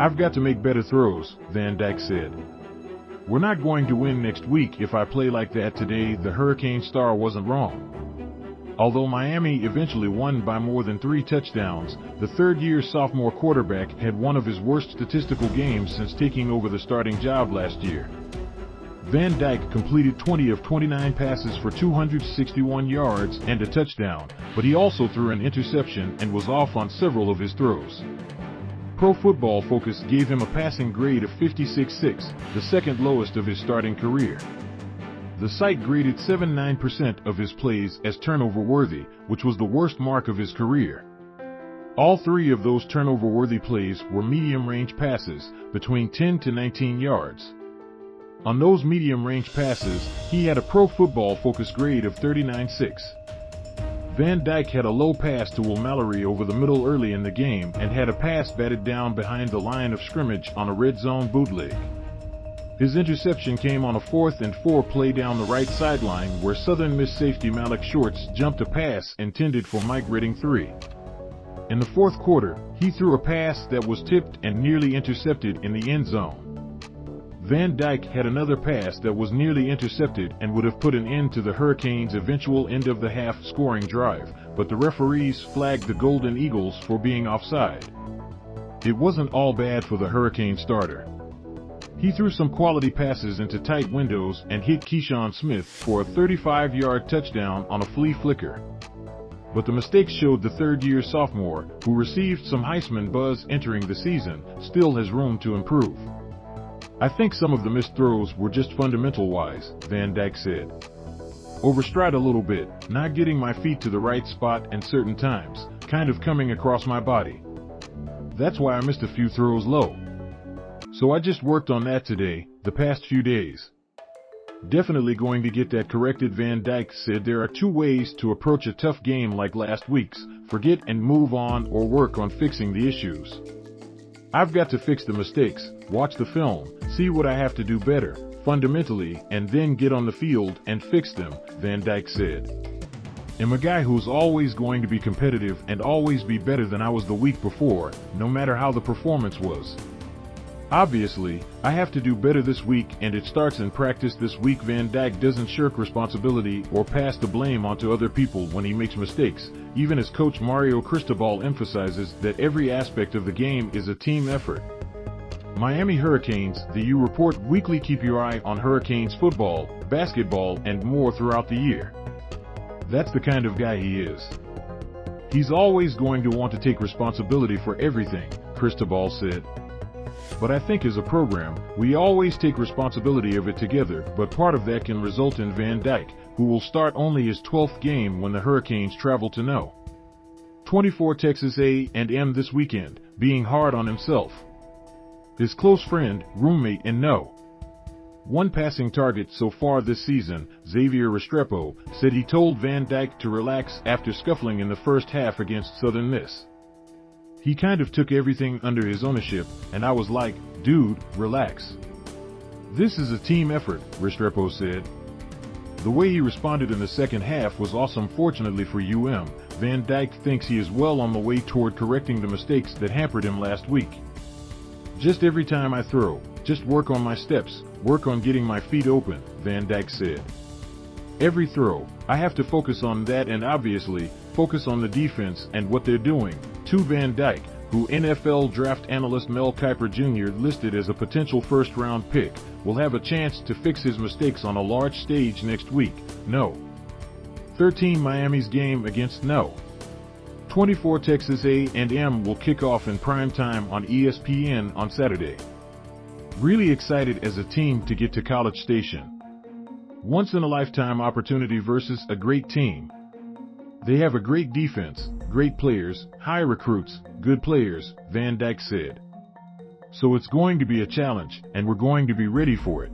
I've got to make better throws, Van Dyke said. We're not going to win next week if I play like that today. The Hurricane star wasn't wrong. Although Miami eventually won by more than 3 touchdowns, the third-year sophomore quarterback had one of his worst statistical games since taking over the starting job last year. Van Dyke completed 20 of 29 passes for 261 yards and a touchdown, but he also threw an interception and was off on several of his throws. Pro Football Focus gave him a passing grade of 56.6, the second lowest of his starting career. The site graded 79% of his plays as turnover-worthy, which was the worst mark of his career. All 3 of those turnover-worthy plays were medium-range passes, between 10 to 19 yards. On those medium-range passes, he had a Pro Football Focus grade of 39.6. Van Dyke had a low pass to Will Mallory over the middle early in the game and had a pass batted down behind the line of scrimmage on a red zone bootleg. His interception came on a 4th and 4 play down the right sideline where Southern Miss safety Malik jumped a pass intended for Mike Redding 3. In the fourth quarter, he threw a pass that was tipped and nearly intercepted in the end zone. Van Dyke had another pass that was nearly intercepted and would have put an end to the Hurricanes' eventual end-of-the-half scoring drive, but the referees flagged the Golden Eagles for being offside. It wasn't all bad for the Hurricane starter. He threw some quality passes into tight windows and hit Keyshawn Smith for a 35-yard touchdown on a flea flicker. But the mistakes showed the third-year sophomore, who received some Heisman buzz entering the season, still has room to improve. I think some of the missed throws were just fundamental-wise, Van Dyke said. Overstride a little bit, not getting my feet to the right spot and certain times, kind of coming across my body. That's why I missed a few throws low. So I just worked on that today, the past few days. Definitely going to get that corrected. Van Dyke said there are 2 ways to approach a tough game like last week's: forget and move on, or work on fixing the issues. I've got to fix the mistakes, watch the film, see what I have to do better, fundamentally, and then get on the field and fix them, Van Dyke said. I'm a guy who's always going to be competitive and always be better than I was the week before, no matter how the performance was. Obviously, I have to do better this week, and it starts in practice this week. Van Dyke doesn't shirk responsibility or pass the blame onto other people when he makes mistakes, even as coach Mario Cristobal emphasizes that every aspect of the game is a team effort. Miami Hurricanes, the U Report weekly. Keep your eye on Hurricanes football, basketball, and more throughout the year. That's the kind of guy he is. He's always going to want to take responsibility for everything, Cristobal said. But I think as a program, we always take responsibility of it together, but part of that can result in Van Dyke, who will start only his 12th game when the Hurricanes travel to No. 24 Texas A&M this weekend, being hard on himself. His close friend, roommate, and No. 1 passing target so far this season, Xavier Restrepo, said he told Van Dyke to relax after scuffling in the first half against Southern Miss. He kind of took everything under his ownership, and I was like, dude, relax. This is a team effort, Restrepo said. The way he responded in the second half was awesome. Fortunately for UM, Van Dyke thinks he is well on the way toward correcting the mistakes that hampered him last week. Just every time I throw, just work on my steps, work on getting my feet open, Van Dyke said. Every throw, I have to focus on that, and obviously, focus on the defense and what they're doing. To Van Dyke, who NFL draft analyst Mel Kiper Jr. listed as a potential first-round pick, will have a chance to fix his mistakes on a large stage next week. No. 13 Miami's game against No. 24 Texas A&M will kick off in prime time on ESPN on Saturday. Really excited as a team to get to College Station. Once-in-a-lifetime opportunity versus a great team. They have a great defense, great players, high recruits, good players, Van Dyke said. So it's going to be a challenge, and we're going to be ready for it.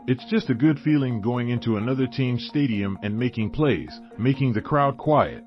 It's just a good feeling going into another team's stadium and making plays, making the crowd quiet.